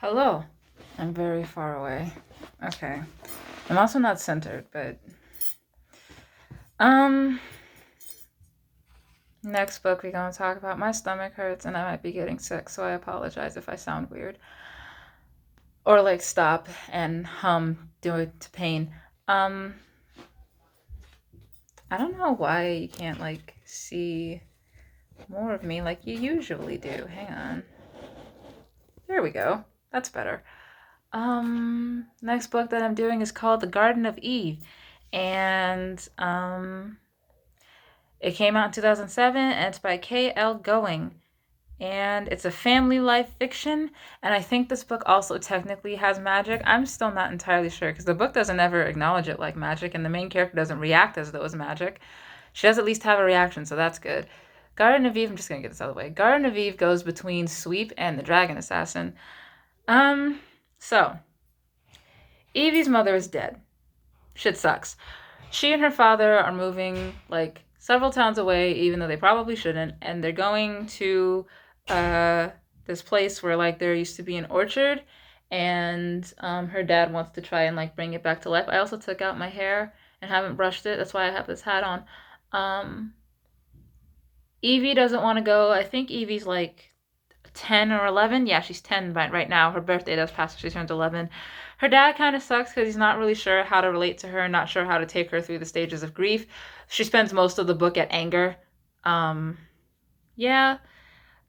Hello. I'm very far away. Okay. I'm also not centered, but um next book we're gonna talk about. My stomach hurts and I might be getting sick, so I apologize if I sound weird. Or like stop and hum due to pain. Um I don't know why you can't like see more of me like you usually do. Hang on. There we go. That's better. Next book that I'm doing is called The Garden of Eve. And it came out in 2007 and it's by K.L. Going. And it's a family life fiction. And I think this book also technically has magic. I'm still not entirely sure because the book doesn't ever acknowledge it like magic, and the main character doesn't react as though it's magic. She does at least have a reaction, so that's good. Garden of Eve, I'm just gonna get this out of the way. Garden of Eve goes between Sweep and the Dragon Assassin. Um, so Evie's mother is dead. Shit sucks. She and her father are moving like several towns away, even though they probably shouldn't, and they're going to uh, this place where like there used to be an orchard, and her dad wants to try and like bring it back to life. I also took out my hair and haven't brushed it. That's why I have this hat on. Um, Evie doesn't want to go. I think Evie's like 10 or 11. Yeah, she's 10 right now. Her birthday does pass. She turns 11. Her dad kind of sucks because he's not really sure how to relate to her, not sure how to take her through the stages of grief. She spends most of the book at anger. Um, yeah.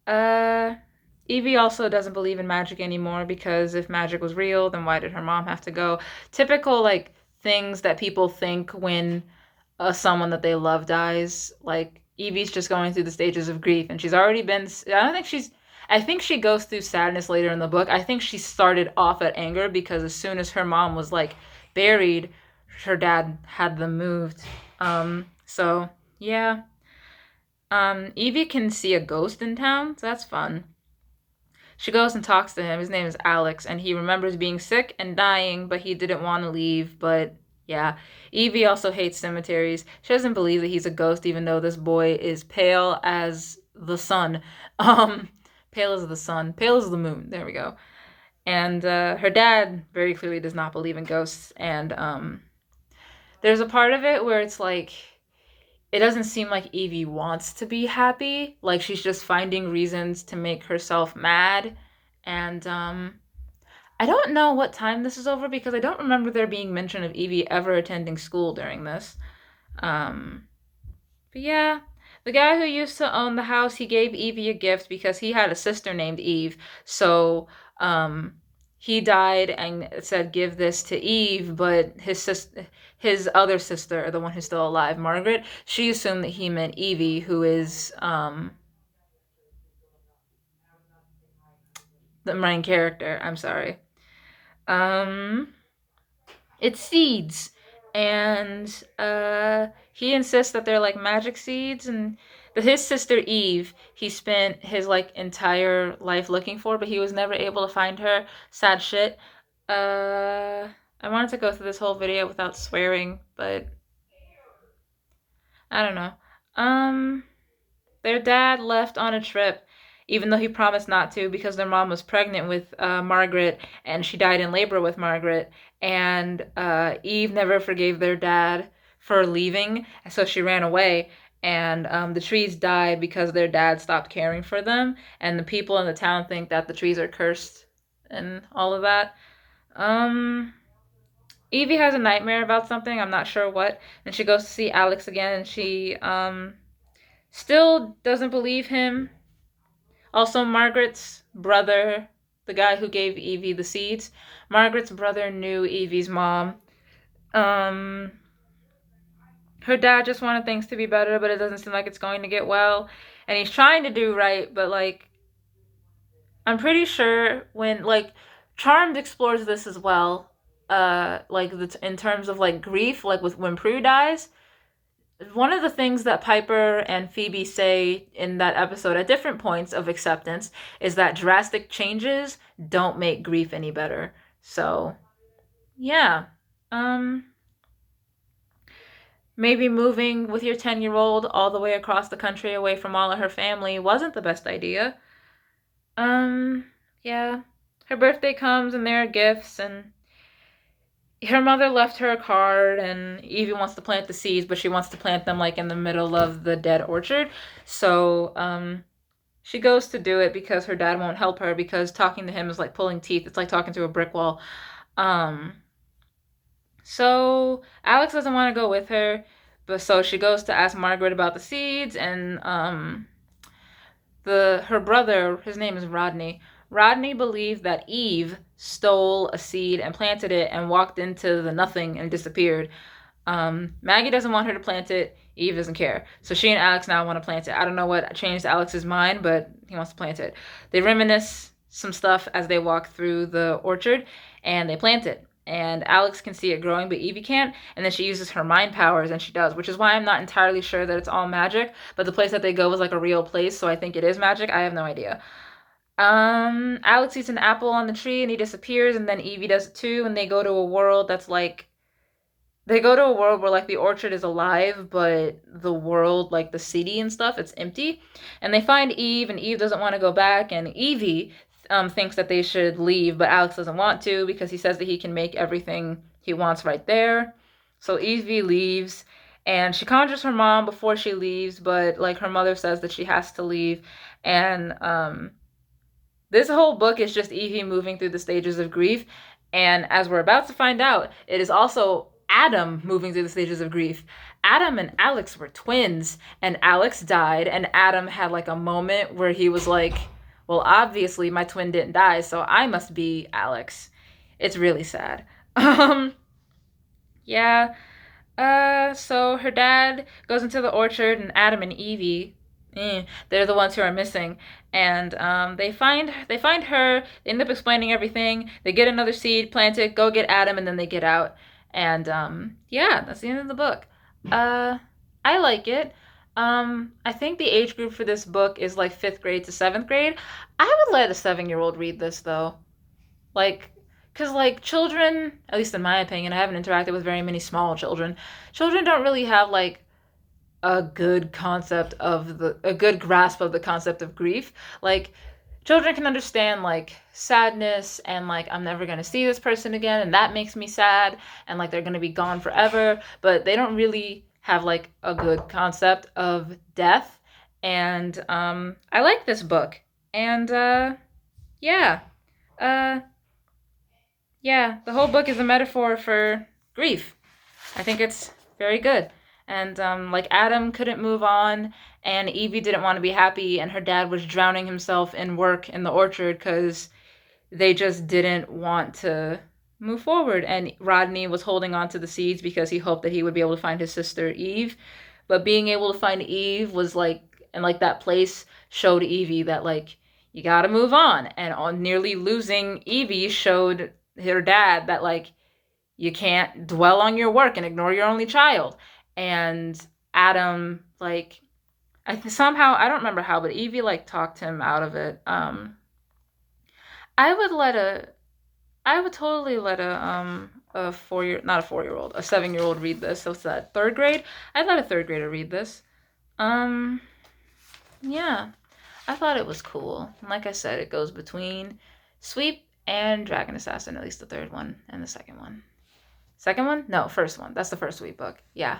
Uh, Evie also doesn't believe in magic anymore because if magic was real, then why did her mom have to go? Typical, like, things that people think when someone that they love dies. Like, Evie's just going through the stages of grief, and she's already been. I don't think she's. I think she goes through sadness later in the book. I think she started off at anger because as soon as her mom was like buried, her dad had them moved. So yeah. Evie can see a ghost in town, so that's fun. She goes and talks to him. His name is Alex, and he remembers being sick and dying, but he didn't want to leave. But yeah, Evie also hates cemeteries. She doesn't believe that he's a ghost, even though this boy is pale as the sun. Um, pale as the sun, pale as the moon. There we go. And her dad very clearly does not believe in ghosts. And there's a part of it where it's like it doesn't seem like Evie wants to be happy. Like she's just finding reasons to make herself mad. And I don't know what time this is over because I don't remember there being mention of Evie ever attending school during this. Um, but yeah, the guy who used to own the house, he gave Evie a gift because he had a sister named Eve. So um, he died and said, "Give this to Eve," but his other sister, the one who's still alive, Margaret, she assumed that he meant Evie, who is the main character. I'm sorry. Um, it's seeds, and he insists that they're like magic seeds, and his sister Eve, he spent his like entire life looking for, but he was never able to find her. Sad shit. I wanted to go through this whole video without swearing, but I don't know. Um, their dad left on a trip, even though he promised not to, because their mom was pregnant with Margaret, and she died in labor with Margaret. And Eve never forgave their dad for leaving, so she ran away. And the trees died because their dad stopped caring for them, and the people in the town think that the trees are cursed and all of that. Um, Evie has a nightmare about something, I'm not sure what, and she goes to see Alex again, and she still doesn't believe him. Also, Margaret's brother, the guy who gave Evie the seeds, Margaret's brother knew Evie's mom. Um, her dad just wanted things to be better, but it doesn't seem like it's going to get well. And he's trying to do right, but like, I'm pretty sure when like Charmed explores this as well. Like in terms of like grief, like with when Prue dies, one of the things that Piper and Phoebe say in that episode at different points of acceptance is that drastic changes don't make grief any better. So, yeah. Um Maybe moving with your 10-year-old all the way across the country away from all of her family wasn't the best idea. Um yeah. her birthday comes and there are gifts, and her mother left her a card, and Evie wants to plant the seeds, but she wants to plant them like in the middle of the dead orchard. So she goes to do it because her dad won't help her, because talking to him is like pulling teeth. It's like talking to a brick wall. Um, so Alex doesn't want to go with her, but so she goes to ask Margaret about the seeds, and her brother, his name is Rodney. Rodney believed that Eve stole a seed and planted it and walked into the nothing and disappeared. Maggie doesn't want her to plant it. Eve doesn't care. So she and Alex now want to plant it. I don't know what changed Alex's mind, but he wants to plant it. They reminisce some stuff as they walk through the orchard, and they plant it. And Alex can see it growing, but Evie can't. And then she uses her mind powers, and she does, which is why I'm not entirely sure that it's all magic. But the place that they go is like a real place, so I think it is magic. I have no idea. Alex eats an apple on the tree, and he disappears, and then Evie does it too. And they go to a world that's like, they go to a world where like the orchard is alive, but the world, like the city and stuff, it's empty. And they find Eve, and Eve doesn't want to go back, and Evie thinks that they should leave, but Alex doesn't want to because he says that he can make everything he wants right there. So Evie leaves, and she conjures her mom before she leaves, but like her mother says that she has to leave. And this whole book is just Evie moving through the stages of grief. And as we're about to find out, it is also Adam moving through the stages of grief. Adam and Alex were twins, and Alex died, and Adam had like a moment where he was like, well, obviously my twin didn't die, so I must be Alex. It's really sad. Yeah. So her dad goes into the orchard, and Adam and Evie, they're the ones who are missing. And they find her. They end up explaining everything. They get another seed, plant it, go get Adam, and then they get out. And yeah, that's the end of the book. Uh, I like it. I think the age group for this book is like fifth grade to seventh grade. I would let a 7-year-old read this though. Like, because like children, at least in my opinion, I haven't interacted with very many small children. Children don't really have like a good concept of a good grasp of the concept of grief. Like, children can understand like sadness, and like I'm never going to see this person again, and that makes me sad, and like they're going to be gone forever, but they don't really have like a good concept of death. And I like this book. And yeah. Uh yeah, the whole book is a metaphor for grief. I think it's very good. And like Adam couldn't move on, and Evie didn't want to be happy, and her dad was drowning himself in work in the orchard because they just didn't want to move forward. And Rodney was holding on to the seeds because he hoped that he would be able to find his sister Eve. But being able to find Eve was like, and like that place showed Evie that like you gotta move on. And on nearly losing Evie showed her dad that like you can't dwell on your work and ignore your only child. And Adam, like, somehow, I don't remember how, but Evie like talked him out of it. I would let a I would totally let a 4-year, not a 4-year-old, a 7-year-old read this. So it's that third grade. I'd let a third grader read this. Um yeah. I thought it was cool. And like I said, it goes between Sweep and Dragon Assassin, at least the third one and the second one. Second one? No, first one. That's the first Sweep book. Yeah.